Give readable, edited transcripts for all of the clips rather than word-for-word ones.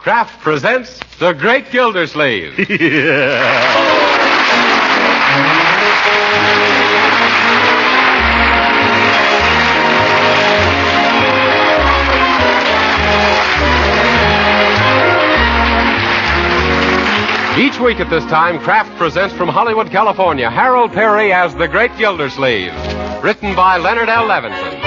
Kraft presents The Great Gildersleeve. Each week at this time, Kraft presents from Hollywood, California, Harold Peary as The Great Gildersleeve, written by Leonard L. Levinson.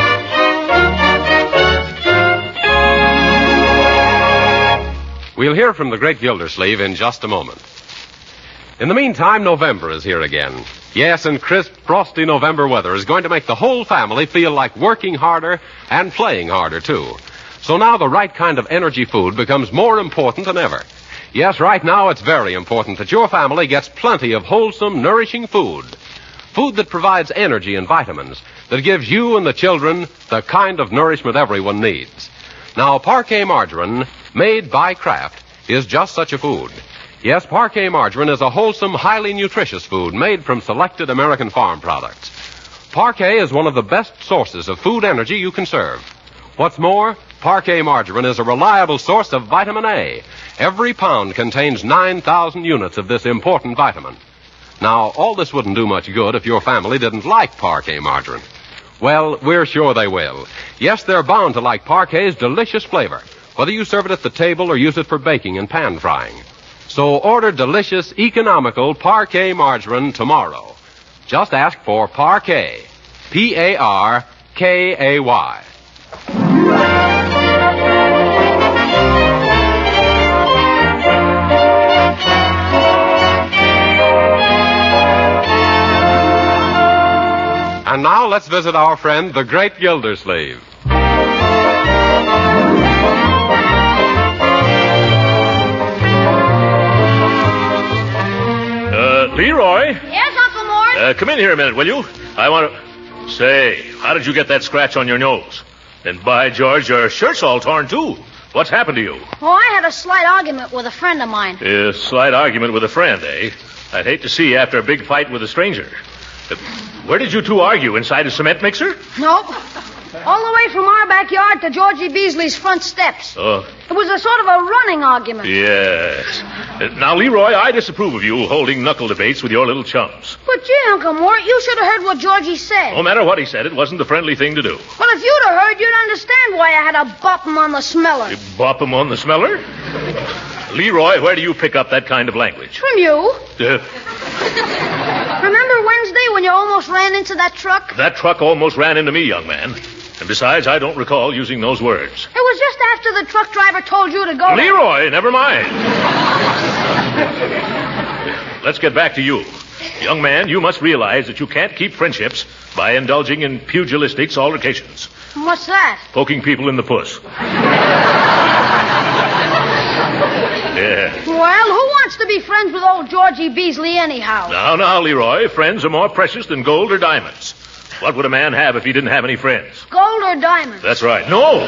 We'll hear from The Great Gildersleeve in just a moment. In the meantime, November is here again. Yes, and crisp, frosty November weather is going to make the whole family feel like working harder and playing harder, too. So now the right kind of energy food becomes more important than ever. Yes, right now it's very important that your family gets plenty of wholesome, nourishing food. Food that provides energy and vitamins, that gives you and the children the kind of nourishment everyone needs. Now, Parquet margarine, made by Kraft, is just such a food. Yes, Parquet margarine is a wholesome, highly nutritious food made from selected American farm products. Parquet is one of the best sources of food energy you can serve. What's more, Parquet margarine is a reliable source of vitamin A. Every pound contains 9,000 units of this important vitamin. Now, all this wouldn't do much good if your family didn't like Parquet margarine. Well, we're sure they will. Yes, they're bound to like Parquet's delicious flavor, whether you serve it at the table or use it for baking and pan frying. So order delicious, economical Parquet margarine tomorrow. Just ask for Parquet. P-A-R-K-A-Y. And now let's visit our friend, the Great Gildersleeve. Leroy? Yes, Uncle Mort? Come in here a minute, will you? I want to... Say, how did you get that scratch on your nose? And by George, your shirt's all torn, too. What's happened to you? Oh, I had a slight argument with a friend of mine. A slight argument with a friend, eh? I'd hate to see you after a big fight with a stranger. Where did you two argue? Inside a cement mixer? Nope. All the way from our backyard to Georgie Beasley's front steps. Oh. It was a sort of a running argument. Yes. Now, Leroy, I disapprove of you holding knuckle debates with your little chums. But gee, Uncle Mort, you should have heard what Georgie said. No matter what he said, it wasn't the friendly thing to do. Well, if you'd have heard, you'd understand why I had to bop him on the smeller. You bop him on the smeller? Leroy, where do you pick up that kind of language? From you. Remember Wednesday when you almost ran into that truck? That truck almost ran into me, young man. And besides, I don't recall using those words. It was just after the truck driver told you to go. Leroy, never mind. Let's get back to you. Young man, you must realize that you can't keep friendships by indulging in pugilistic altercations. What's that? Poking people in the puss. Yeah. Well, who wants to be friends with old Georgie Beasley anyhow? Now, Leroy, friends are more precious than gold or diamonds. What would a man have if he didn't have any friends? Gold or diamonds? That's right. No!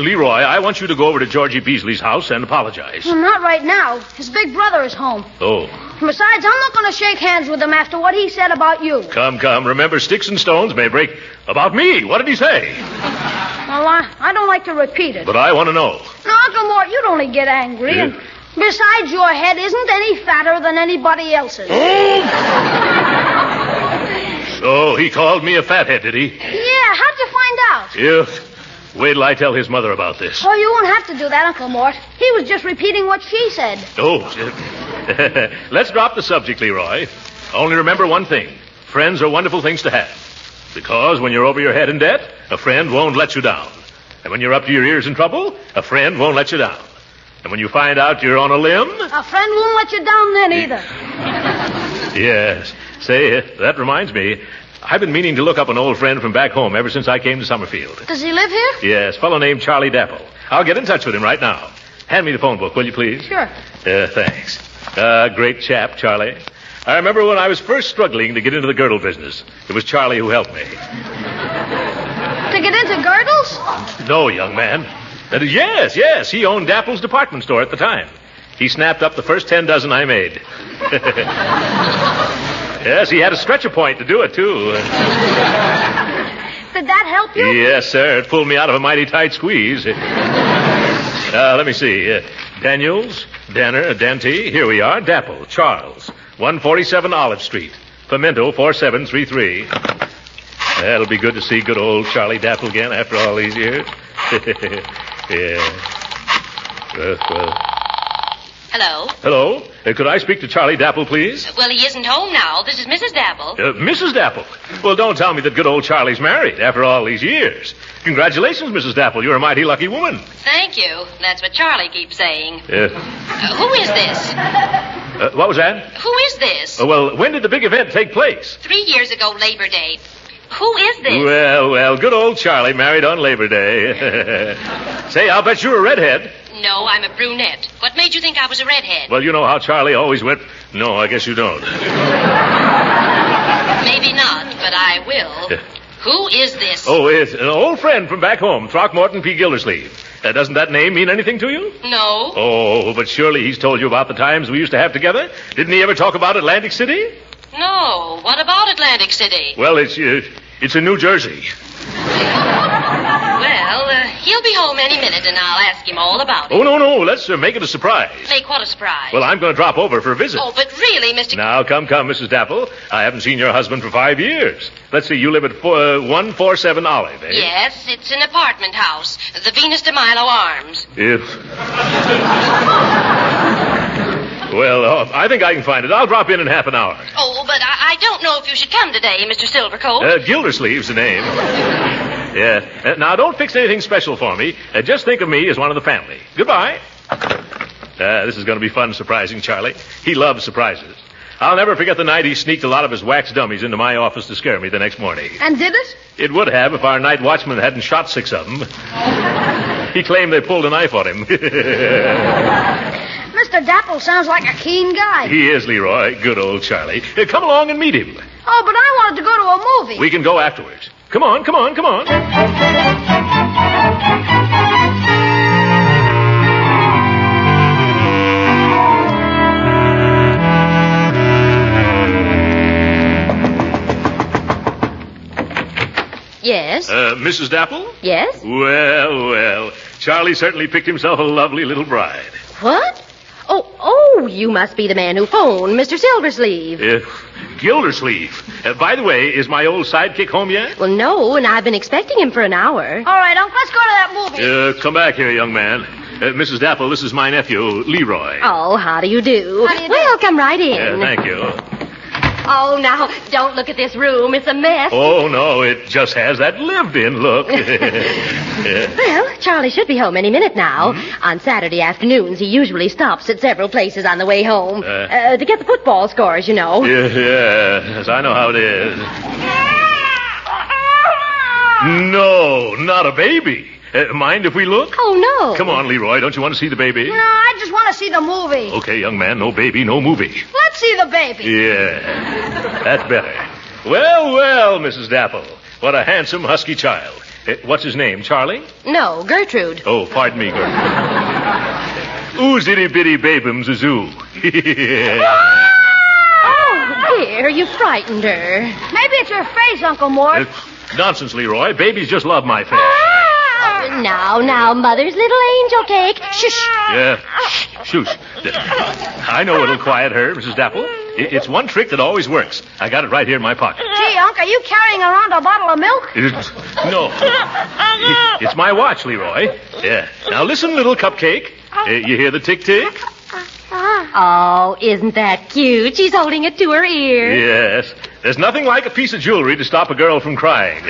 Leroy, I want you to go over to Georgie Beasley's house and apologize. Well, not right now. His big brother is home. Oh. Besides, I'm not going to shake hands with him after what he said about you. Come. Remember, sticks and stones may break... About me? What did he say? Well, I don't like to repeat it. But I want to know. Now, Uncle Mort, you'd only get angry. Yeah. And besides, your head isn't any fatter than anybody else's. So he called me a fathead, did he? Yeah, how'd you find out? Yeah. Wait till I tell his mother about this. Oh, you won't have to do that, Uncle Mort. He was just repeating what she said. Oh, let's drop the subject, Leroy. Only remember one thing. Friends are wonderful things to have. Because when you're over your head in debt, a friend won't let you down. And when you're up to your ears in trouble, a friend won't let you down. And when you find out you're on a limb... A friend won't let you down then either. Yes. Say, that reminds me. I've been meaning to look up an old friend from back home ever since I came to Summerfield. Does he live here? Yes, a fellow named Charlie Dapple. I'll get in touch with him right now. Hand me the phone book, will you, please? Sure. Thanks. Great chap, Charlie. I remember when I was first struggling to get into the girdle business. It was Charlie who helped me. To get into girdles? No, young man. Yes. He owned Dapple's department store at the time. He snapped up the first 10 dozen I made. Yes, he had a stretcher point to do it, too. Did that help you? Yes, sir. It pulled me out of a mighty tight squeeze. Let me see. Daniels, Danner, Dante. Here we are. Dapple, Charles. 147 Olive Street. Pimento 4733. That'll be good to see good old Charlie Dapple again after all these years. Yeah. Well. Hello? Hello? Could I speak to Charlie Dapple, please? Well, he isn't home now. This is Mrs. Dapple. Mrs. Dapple? Well, don't tell me that good old Charlie's married after all these years. Congratulations, Mrs. Dapple. You're a mighty lucky woman. Thank you. That's what Charlie keeps saying. Who is this? What was that? Who is this? Well, when did the big event take place? 3 years ago, Labor Day. Who is this? Well, good old Charlie married on Labor Day. Say, I'll bet you're a redhead. No, I'm a brunette. What made you think I was a redhead? Well, you know how Charlie always went. No, I guess you don't. Maybe not, but I will. Who is this? Oh, it's an old friend from back home, Throckmorton P. Gildersleeve. Doesn't that name mean anything to you? No. Oh, but surely he's told you about the times we used to have together. Didn't he ever talk about Atlantic City? No. What about Atlantic City? Well, it's in New Jersey. Well, he'll be home any minute, and I'll ask him all about it. Oh, no. Let's make it a surprise. Make what a surprise? Well, I'm going to drop over for a visit. Oh, but really, Mr. Now, come, Mrs. Dapple. I haven't seen your husband for 5 years. Let's see, you live at 147 Olive, eh? Yes, it's an apartment house. The Venus de Milo Arms. Well, I think I can find it. I'll drop in half an hour. Oh, but I don't know if you should come today, Mr. Silvercoat. Gildersleeve's the name. Yeah. Now, don't fix anything special for me. Just think of me as one of the family. Goodbye. This is going to be fun surprising Charlie. He loves surprises. I'll never forget the night he sneaked a lot of his wax dummies into my office to scare me the next morning. And did it? It would have if our night watchman hadn't shot 6 of them. He claimed they pulled a knife on him. Mr. Dapple sounds like a keen guy. He is, Leroy. Good old Charlie. Come along and meet him. Oh, but I wanted to go to a movie. We can go afterwards. Come on. Yes? Mrs. Dapple? Yes? Well. Charlie certainly picked himself a lovely little bride. What? Oh, you must be the man who phoned, Mr. Silversleeve. Gildersleeve. By the way, is my old sidekick home yet? Well, no, and I've been expecting him for an hour. All right, Unc, let's go to that movie. Come back here, young man. Mrs. Dapple, this is my nephew, Leroy. Oh, how do you do? How do you do? Well, come right in. Thank you. Oh, now, don't look at this room. It's a mess. Oh, no, it just has that lived-in look. Well, Charlie should be home any minute now. On Saturday afternoons, he usually stops at several places on the way home. To get the football scores, you know. Yes, I know how it is. No, not a baby. Mind if we look? Oh, no. Come on, Leroy. Don't you want to see the baby? No, I just want to see the movie. Okay, young man. No baby, no movie. Let's see the baby. Yeah, that's better. Well, Mrs. Dapple. What a handsome, husky child. What's his name, Charlie? No, Gertrude. Oh, pardon me, Gertrude. Ooh, zitty-bitty babums a zoo. Oh, dear, you frightened her. Maybe it's your face, Uncle Mort. Nonsense, Leroy. Babies just love my face. Now, Mother's little angel cake. Shush. Yeah, shush. I know it'll quiet her, Mrs. Dapple. It's one trick that always works. I got it right here in my pocket. Gee, Unc, are you carrying around a bottle of milk? No. It's my watch, Leroy. Yeah. Now listen, little cupcake. You hear the tick-tick? Oh, isn't that cute? She's holding it to her ear. Yes. There's nothing like a piece of jewelry to stop a girl from crying.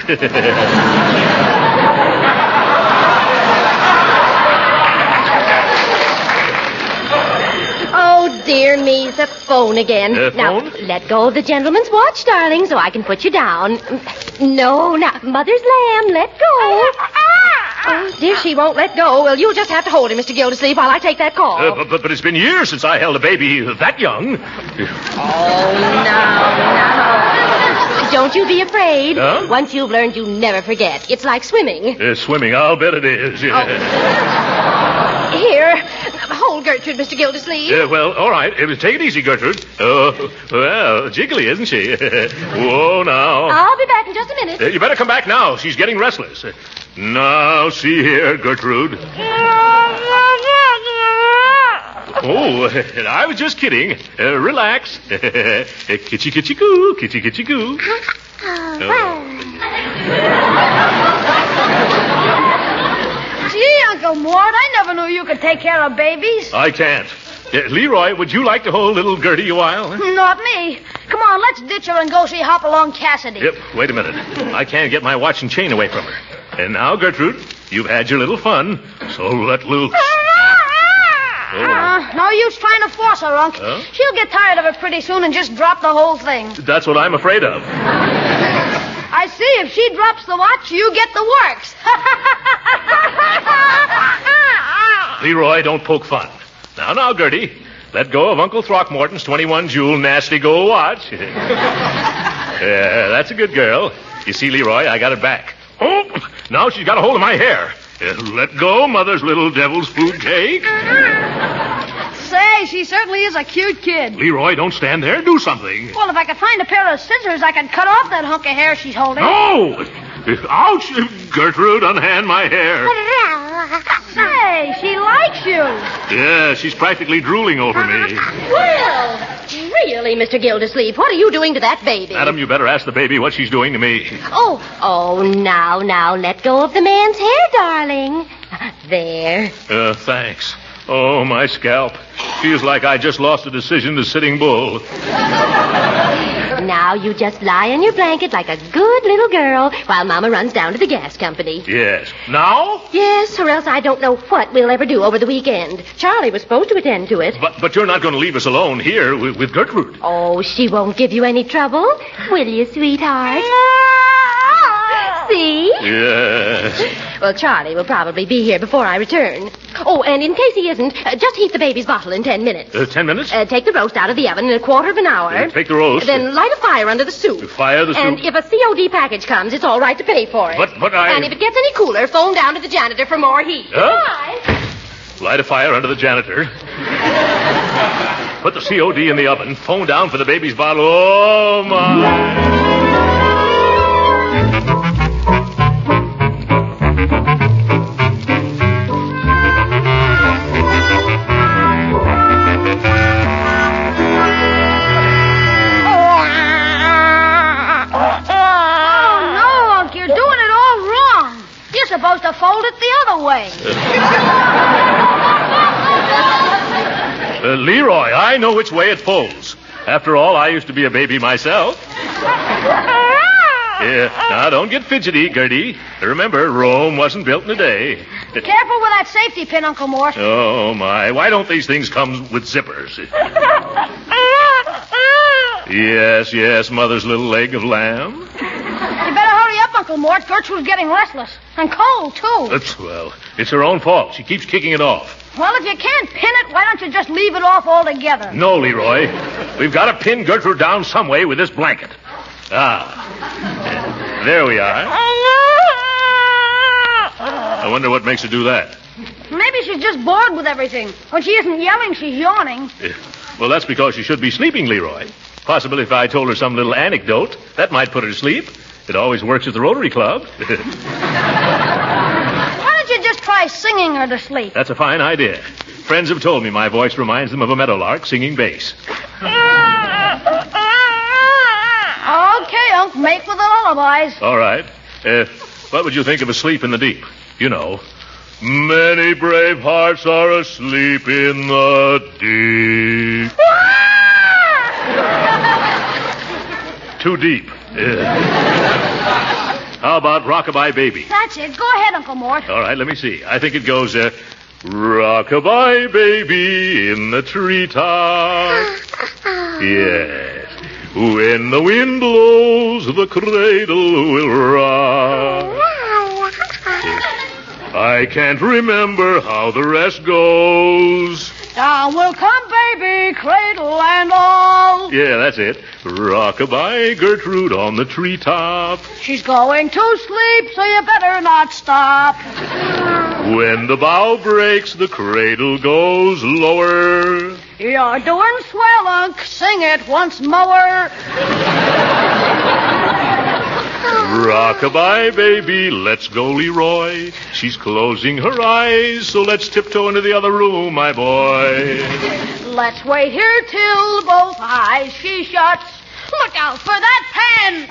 Oh, dear me, the phone again. Phone? Now, let go of the gentleman's watch, darling, so I can put you down. No, now, Mother's lamb, let go. Oh, dear, she won't let go. Well, you'll just have to hold him, Mr. Gildersleeve, while I take that call. But it's been years since I held a baby that young. Oh, now. Don't you be afraid. Huh? Once you've learned, you never forget. It's like swimming. Swimming, I'll bet it is. Yeah. Here, hold old Gertrude, Mr. Gildersleeve. Well, all right. Take it easy, Gertrude. Oh, well, jiggly, isn't she? Whoa, now. I'll be back in just a minute. You better come back now. She's getting restless. Now, see here, Gertrude. Oh, I was just kidding. Relax. Kitchy, kitchy, goo. Kitchy, kitchy, goo. Gee, Uncle Mort, I never knew you could take care of babies. I can't. Leroy, would you like to hold little Gertie a while? Not me. Come on, let's ditch her and go see Hopalong Cassidy. Yep, wait a minute. I can't get my watch and chain away from her. And now, Gertrude, you've had your little fun, so let little... No use trying to force her, Unc. Huh? She'll get tired of it pretty soon and just drop the whole thing. That's what I'm afraid of. I see. If she drops the watch, you get the works. Leroy, don't poke fun. Now, Gertie, let go of Uncle Throckmorton's 21-jewel nasty gold watch. That's a good girl. You see, Leroy, I got it back. Oh, now she's got a hold of my hair. Let go, Mother's little devil's food cake. Say, she certainly is a cute kid. Leroy, don't stand there. Do something. Well, if I could find a pair of scissors, I could cut off that hunk of hair she's holding. No! Ouch! Gertrude, unhand my hair. Say, she likes you. Yeah, she's practically drooling over me. Well, really, Mr. Gildersleeve, what are you doing to that baby? Madam, you better ask the baby what she's doing to me. Oh, now, let go of the man's hair, darling. There. Thanks. Oh, my scalp. Feels like I just lost a decision to Sitting Bull. Now you just lie in your blanket like a good little girl while Mama runs down to the gas company. Yes. Now? Yes, or else I don't know what we'll ever do over the weekend. Charlie was supposed to attend to it. But you're not going to leave us alone here with Gertrude. Oh, she won't give you any trouble, will you, sweetheart? See? Yes. Well, Charlie will probably be here before I return. Oh, and in case he isn't, just heat the baby's bottle in 10 minutes. 10 minutes? Take the roast out of the oven in a quarter of an hour. Take the roast. Then light a fire under the soup. Fire the soup. And if a COD package comes, it's all right to pay for it. But I... And if it gets any cooler, phone down to the janitor for more heat. Huh? Bye. Light a fire under the janitor. Put the COD in the oven. Phone down for the baby's bottle. Oh, my... Supposed to fold it the other way. Leroy, I know which way it folds. After all, I used to be a baby myself. Now, don't get fidgety, Gertie. Remember, Rome wasn't built in a day. Careful with that safety pin, Uncle Mort. Oh, my. Why don't these things come with zippers? Yes, Mother's little leg of lamb. You better hurry up, Uncle Mort. Gertrude's getting restless. And cold, too. Well, it's her own fault. She keeps kicking it off. Well, if you can't pin it, why don't you just leave it off altogether? No, Leroy. We've got to pin Gertrude down some way with this blanket. There we are. I wonder what makes her do that. Maybe she's just bored with everything. When she isn't yelling, she's yawning. Well, that's because she should be sleeping, Leroy. Possibly if I told her some little anecdote, that might put her to sleep. It always works at the Rotary Club. Why don't you just try singing her to sleep? That's a fine idea. Friends have told me my voice reminds them of a meadowlark singing bass. Okay, Unc, make with the lullabies. All right. What would you think of Asleep in the Deep? You know. Many brave hearts are asleep in the deep. Too deep. How about Rockabye Baby? That's it. Go ahead, Uncle Mort. All right, let me see. I think it goes, Rockabye Baby in the treetop. Yes. When the wind blows, the cradle will rock. I can't remember how the rest goes. Down will come baby, cradle and all. Yeah, that's it. Rock-a-bye Gertrude on the treetop. She's going to sleep, so you better not stop. When the bough breaks, the cradle goes lower. You're doing swell, Unc. Sing it once more. Rock-a-bye, baby, let's go, Leroy. She's closing her eyes, so let's tiptoe into the other room, my boy. Let's wait here till both eyes she shuts. Look out for that pen.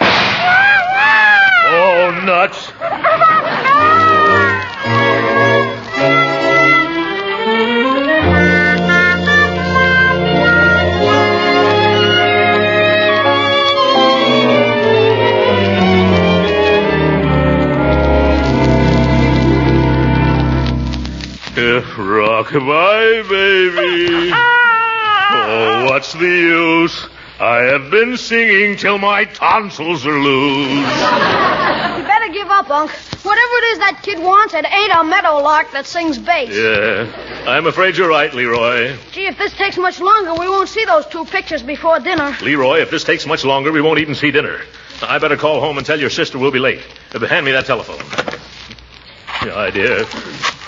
Oh, nuts. Rock-a-bye, baby. Oh, what's the use? I have been singing till my tonsils are loose. You better give up, Unc. Whatever it is that kid wants, it ain't a meadowlark that sings bass. Yeah, I'm afraid you're right, Leroy. Gee, if this takes much longer, we won't see those two pictures before dinner. Leroy, if this takes much longer, we won't even see dinner. I better call home and tell your sister we'll be late. Hand me that telephone. The idea of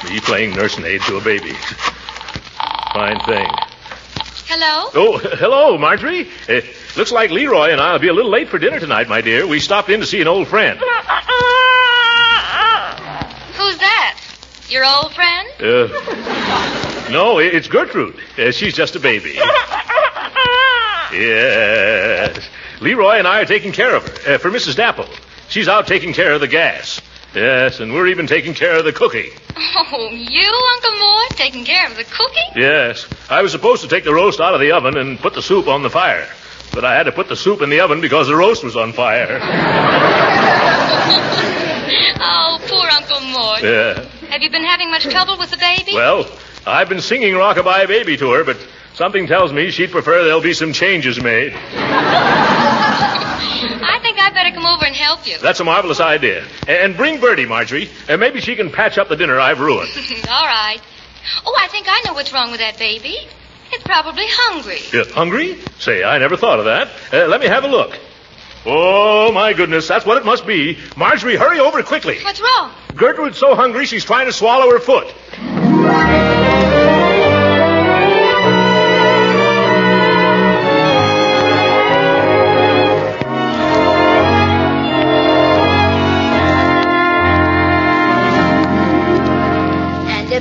me playing nursemaid to a baby. Fine thing. Hello? Oh, hello, Marjorie. Looks like Leroy and I'll be a little late for dinner tonight, my dear. We stopped in to see an old friend. Who's that? Your old friend? No, it's Gertrude. She's just a baby. Yes. Leroy and I are taking care of her. For Mrs. Dapple. She's out taking care of the gas. Yes, and we're even taking care of the cooking. Oh, you, Uncle Moore, taking care of the cooking? Yes. I was supposed to take the roast out of the oven and put the soup on the fire. But I had to put the soup in the oven because the roast was on fire. Oh, poor Uncle Moore. Yeah. Have you been having much trouble with the baby? Well, I've been singing Rock-a-bye Baby to her, but something tells me she'd prefer there'll be some changes made. I think I'd better come over and help you. That's a marvelous idea. And bring Bertie, Marjorie. And maybe she can patch up the dinner I've ruined. All right. Oh, I think I know what's wrong with that baby. It's probably hungry. Hungry? Say, I never thought of that. Let me have a look. Oh, my goodness, that's what it must be. Marjorie, hurry over quickly. What's wrong? Gertrude's so hungry she's trying to swallow her foot.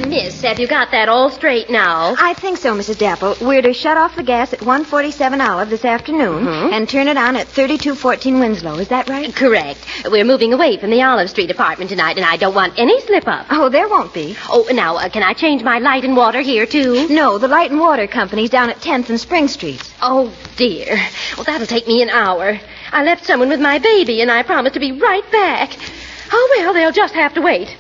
Miss, have you got that all straight now? I think so, Mrs. Dapple. We're to shut off the gas at 1:47 Olive this afternoon and turn it on at 3214 Winslow. Is that right? Correct. We're moving away from the Olive Street apartment tonight, and I don't want any slip-up. Oh, there won't be. Oh, now, can I change my light and water here, too? No, the Light and Water Company's down at 10th and Spring Streets. Oh, dear. Well, that'll take me an hour. I left someone with my baby, and I promised to be right back. Oh, well, they'll just have to wait.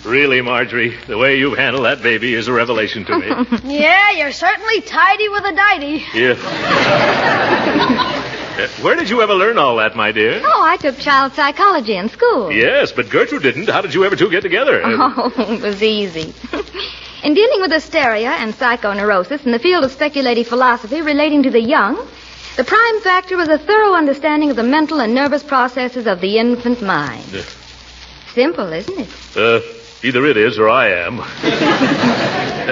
Really, Marjorie, the way you've handled that baby is a revelation to me. Yeah, you're certainly tidy with a diety. Yeah. Where did you ever learn all that, my dear? Oh, I took child psychology in school. Yes, but Gertrude didn't. How did you ever two get together? Oh, it was easy. In dealing with hysteria and psychoneurosis in the field of speculative philosophy relating to the young, the prime factor was a thorough understanding of the mental and nervous processes of the infant mind. Simple, isn't it? Either it is or I am.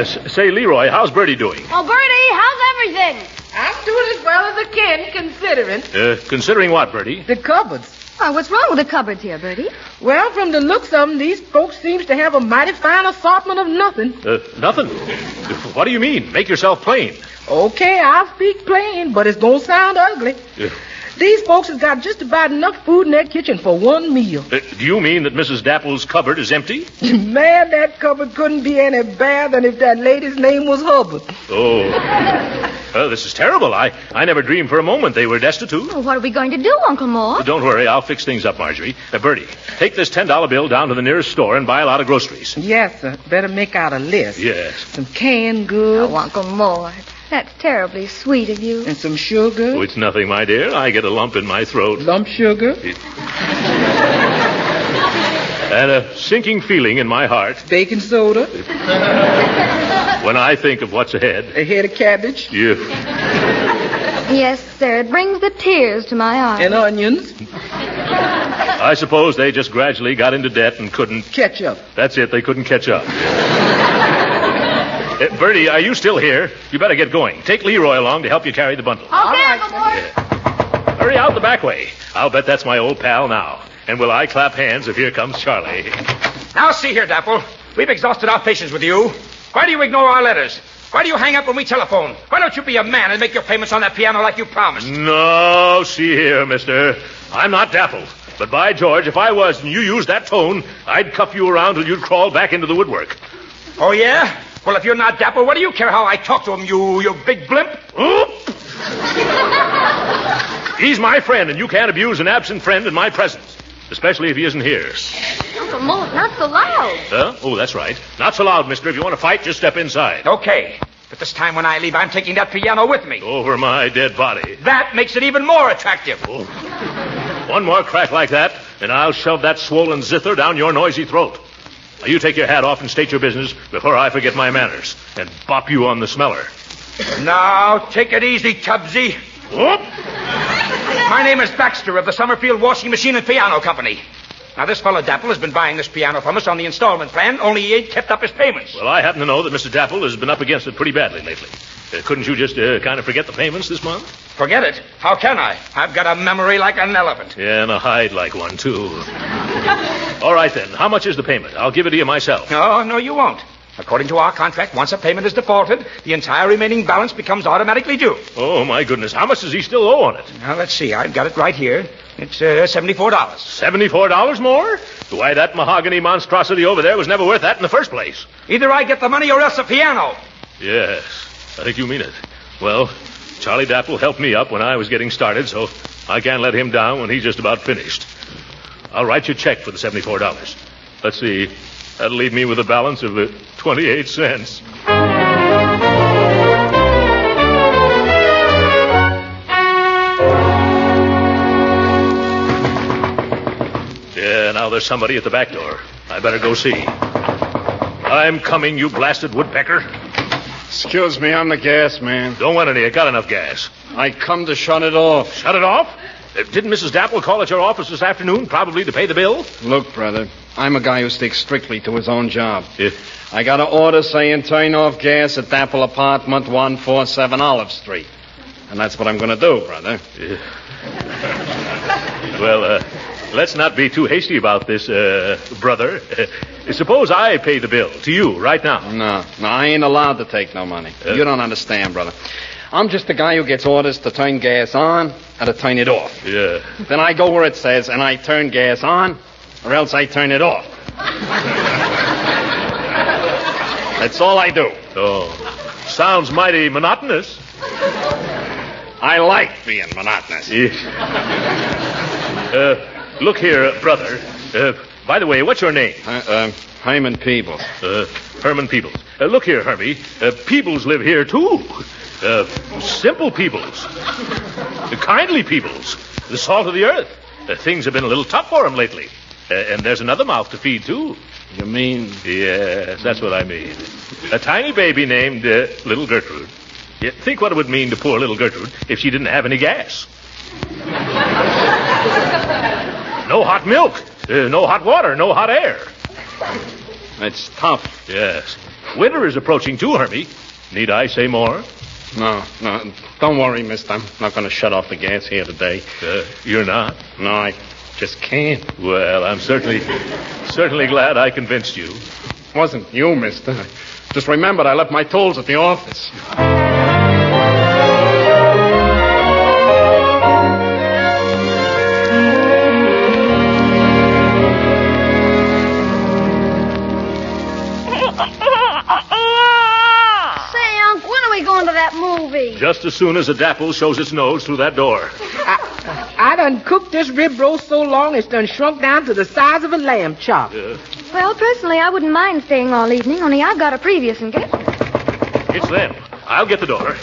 Say, Leroy, how's Bertie doing? Oh, Bertie, how's everything? I'm doing as well as I can, considering. Considering what, Bertie? The cupboards. Oh, what's wrong with the cupboards here, Bertie? Well, from the looks of them, these folks seems to have a mighty fine assortment of nothing. Nothing. What do you mean? Make yourself plain. Okay, I'll speak plain, but it's gonna sound ugly. These folks has got just about enough food in their kitchen for one meal. Do you mean that Mrs. Dapple's cupboard is empty? Man, that cupboard couldn't be any better than if that lady's name was Hubbard. Oh. Well, this is terrible. I never dreamed for a moment they were destitute. Well, what are we going to do, Uncle Mort? Don't worry, I'll fix things up, Marjorie. Bertie, take this $10 bill down to the nearest store and buy a lot of groceries. Yes, sir. Better make out a list. Yes. Some canned goods. Oh, Uncle Mort, that's terribly sweet of you. And some sugar. Oh, it's nothing, my dear. I get a lump in my throat. Lump sugar. And a sinking feeling in my heart. Baking soda. When I think of what's ahead. A head of cabbage. Yeah. Yes, sir, it brings the tears to my eyes. And onions. I suppose they just gradually got into debt and couldn't... Ketchup. That's it, they couldn't catch up. Bertie, are you still here? You better get going. Take Leroy along to help you carry the bundle. Okay, Uncle Mort. Hurry out the back way. I'll bet that's my old pal now. And will I clap hands if here comes Charlie? Now, see here, Dapple. We've exhausted our patience with you. Why do you ignore our letters? Why do you hang up when we telephone? Why don't you be a man and make your payments on that piano like you promised? No, see here, mister. I'm not Dapple. But by George, if I was and you used that tone, I'd cuff you around till you'd crawl back into the woodwork. Oh, yeah? Well, if you're not Dapple, what do you care how I talk to him, you big blimp? He's my friend, and you can't abuse an absent friend in my presence. Especially if he isn't here. Uncle Mort, not so loud. Huh? Oh, that's right. Not so loud, mister. If you want to fight, just step inside. Okay. But this time when I leave, I'm taking that piano with me. Over my dead body. That makes it even more attractive. Oh. One more crack like that, and I'll shove that swollen zither down your noisy throat. Now, you take your hat off and state your business before I forget my manners and bop you on the smeller. Now, take it easy, Tubbsy. Whoop! My name is Baxter of the Summerfield Washing Machine and Piano Company. Now, this fellow Dapple has been buying this piano from us on the installment plan, only he ain't kept up his payments. Well, I happen to know that Mr. Dapple has been up against it pretty badly lately. Couldn't you just kind of forget the payments this month? Forget it? How can I? I've got a memory like an elephant. Yeah, and a hide like one, too. All right, then. How much is the payment? I'll give it to you myself. No, you won't. According to our contract, once a payment is defaulted, the entire remaining balance becomes automatically due. Oh, my goodness. How much does he still owe on it? Now, let's see. I've got it right here. It's $74. $74 more? Why, that mahogany monstrosity over there was never worth that in the first place. Either I get the money or else the piano. Yes, I think you mean it. Well, Charlie Dapple helped me up when I was getting started, so I can't let him down when he's just about finished. I'll write you a check for the $74. Let's see. That'll leave me with a balance of 28 cents. Yeah, now there's somebody at the back door. I better go see. I'm coming, you blasted woodpecker. Excuse me, I'm the gas man. Don't want any. I got enough gas. I come to shut it off. Shut it off? Didn't Mrs. Dapple call at your office this afternoon, probably to pay the bill? Look, brother, I'm a guy who sticks strictly to his own job. Yeah. I got an order saying turn off gas at Dapple Apartment 147 Olive Street. And that's what I'm going to do, brother. Yeah. Well, let's not be too hasty about this, brother. Suppose I pay the bill to you right now. No, I ain't allowed to take no money. You don't understand, brother. I'm just the guy who gets orders to turn gas on and to turn it off. Yeah. Then I go where it says, and I turn gas on, or else I turn it off. That's all I do. Oh, sounds mighty monotonous. I like being monotonous. Yeah. Look here, brother. By the way, what's your name? Herman Peebles. Herman Peebles. Look here, Hermie. Peebles live here, too. Simple Peebles. Kindly Peebles. The salt of the earth. Things have been a little tough for him lately. And there's another mouth to feed, too. You mean? Yes, that's what I mean. A tiny baby named Little Gertrude. You think what it would mean to poor little Gertrude if she didn't have any gas. No hot milk. No hot water. No hot air. It's tough. Yes. Winter is approaching, too, Hermie. Need I say more? No. Don't worry, mister. I'm not going to shut off the gas here today. You're not? No, I just can't. Well, I'm certainly glad I convinced you. Wasn't you, mister. Just remembered I left my tools at the office. just as soon as a dapple shows its nose through that door. I done cooked this rib roast so long it's done shrunk down to the size of a lamb chop. Well, personally, I wouldn't mind staying all evening, only I've got a previous engagement. It's them. I'll get the door.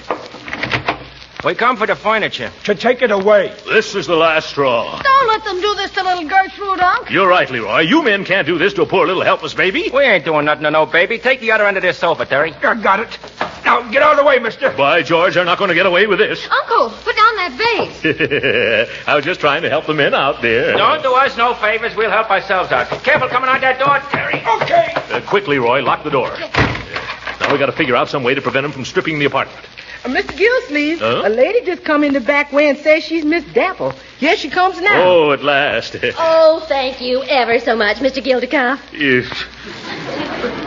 We come for the furniture. To take it away. This is the last straw. Don't let them do this to little Gertrude, Unc. You're right, Leroy. You men can't do this to a poor little helpless baby. We ain't doing nothing to no baby. Take the other end of this sofa, Terry. I got it. Now, get out of the way, mister. By George, they're not going to get away with this. Uncle, put down that vase. I was just trying to help the men out there. Don't do us no favors. We'll help ourselves out. Careful coming out that door, Terry. Okay. Quick, Leroy, lock the door. Now we got to figure out some way to prevent them from stripping the apartment. Mr. Gildersleeve, Huh? a lady just come in the back way and says she's Miss Dapple. Here she comes now. Oh, at last. Oh, thank you ever so much, Mr. Gildersleeve. Yes.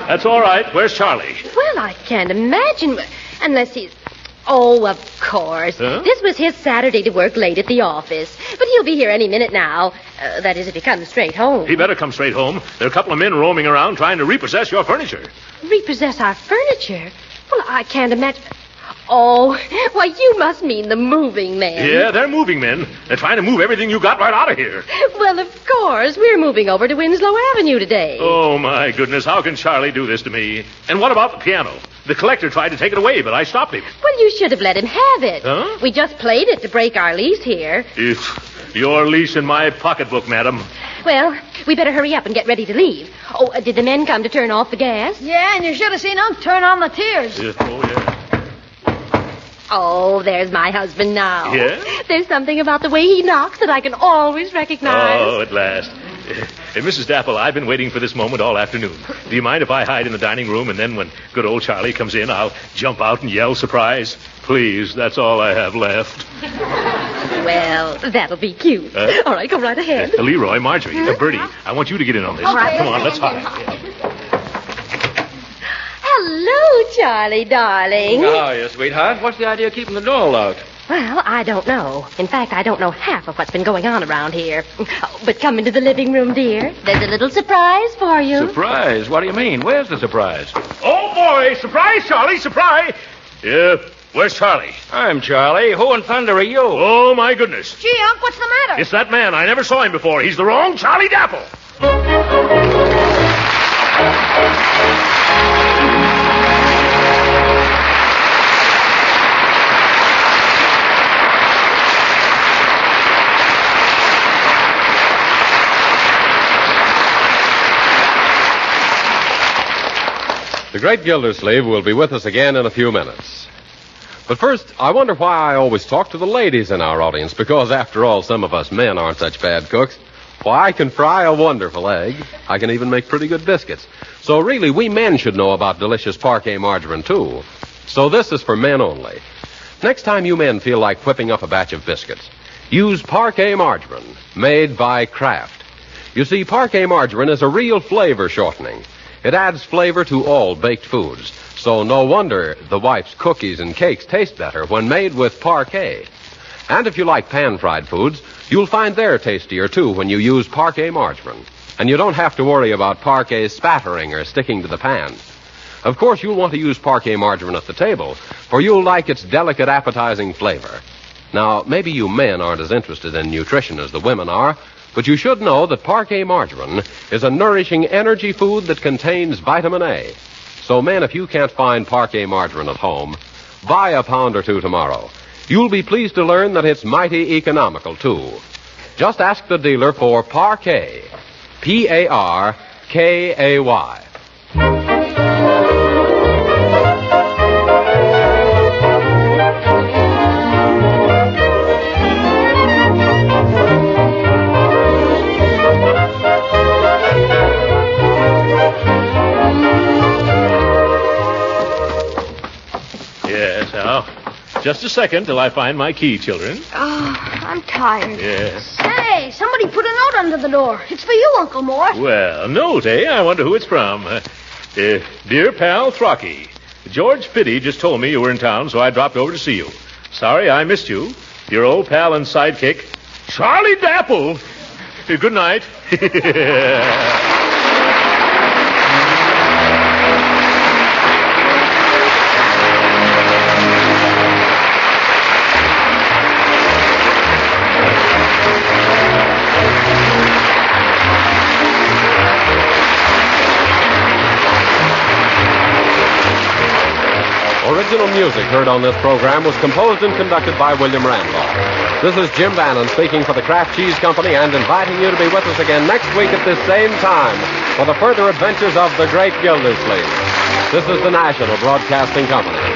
That's all right. Where's Charlie? Well, I can't imagine. Unless he's... Oh, of course. Huh? This was his Saturday to work late at the office. But he'll be here any minute now. That is, if he comes straight home. He better come straight home. There are a couple of men roaming around trying to repossess your furniture. Repossess our furniture? Well, I can't imagine... Oh, why, you must mean the moving men. Yeah, they're moving men. They're trying to move everything you got right out of here. Well, of course. We're moving over to Winslow Avenue today. Oh, my goodness. How can Charlie do this to me? And what about the piano? The collector tried to take it away, but I stopped him. Well, you should have let him have it. Huh? We just played it to break our lease here. It's your lease in my pocketbook, madam. Well, we better hurry up and get ready to leave. Oh, did the men come to turn off the gas? Yeah, and you should have seen Unc turn on the tears. Oh, yeah. Oh, there's my husband now. Yeah? There's something about the way he knocks that I can always recognize. Oh, at last. Mrs. Dapple, I've been waiting for this moment all afternoon. Do you mind if I hide in the dining room and then when good old Charlie comes in, I'll jump out and yell surprise? Please, that's all I have left. Well, that'll be cute. All right, go right ahead. Leroy, Marjorie, Bertie, I want you to get in on this. All right. Come on, let's hide. Hello, Charlie, darling. Oh, yeah, sweetheart. What's the idea of keeping the door locked? Well, I don't know. In fact, I don't know half of what's been going on around here. Oh, but come into the living room, dear. There's a little surprise for you. Surprise? What do you mean? Where's the surprise? Oh, boy, surprise, Charlie, surprise. Yeah, where's Charlie? I'm Charlie. Who in thunder are you? Oh, my goodness. Gee, Unc, what's the matter? It's that man. I never saw him before. He's the wrong Charlie Dapple. The Great Gildersleeve will be with us again in a few minutes. But first, I wonder why I always talk to the ladies in our audience, because after all, some of us men aren't such bad cooks. Why, I can fry a wonderful egg. I can even make pretty good biscuits. So really, we men should know about delicious Parquet margarine, too. So this is for men only. Next time you men feel like whipping up a batch of biscuits, use Parquet margarine, made by Kraft. You see, Parquet margarine is a real flavor shortening. It adds flavor to all baked foods, so no wonder the wife's cookies and cakes taste better when made with Parquet. And if you like pan-fried foods, you'll find they're tastier, too, when you use Parquet margarine. And you don't have to worry about Parquet spattering or sticking to the pan. Of course, you'll want to use Parquet margarine at the table, for you'll like its delicate, appetizing flavor. Now, maybe you men aren't as interested in nutrition as the women are, but you should know that Parquet margarine is a nourishing energy food that contains vitamin A. So, men, if you can't find Parquet margarine at home, buy a pound or two tomorrow. You'll be pleased to learn that it's mighty economical, too. Just ask the dealer for Parquet. Parkay. Yes, now, just a second till I find my key, children. Oh, I'm tired. Yes. Hey, somebody put a note under the door. It's for you, Uncle Mort. Well, note, eh? I wonder who it's from. Dear pal Throcky, George Fitty just told me you were in town, so I dropped over to see you. Sorry I missed you. Your old pal and sidekick, Charlie Dapple. Good night. original music heard on this program was composed and conducted by William Randolph. This is Jim Bannon speaking for the Kraft Cheese Company and inviting you to be with us again next week at this same time for the further adventures of the Great Gildersleeve. This is the National Broadcasting Company.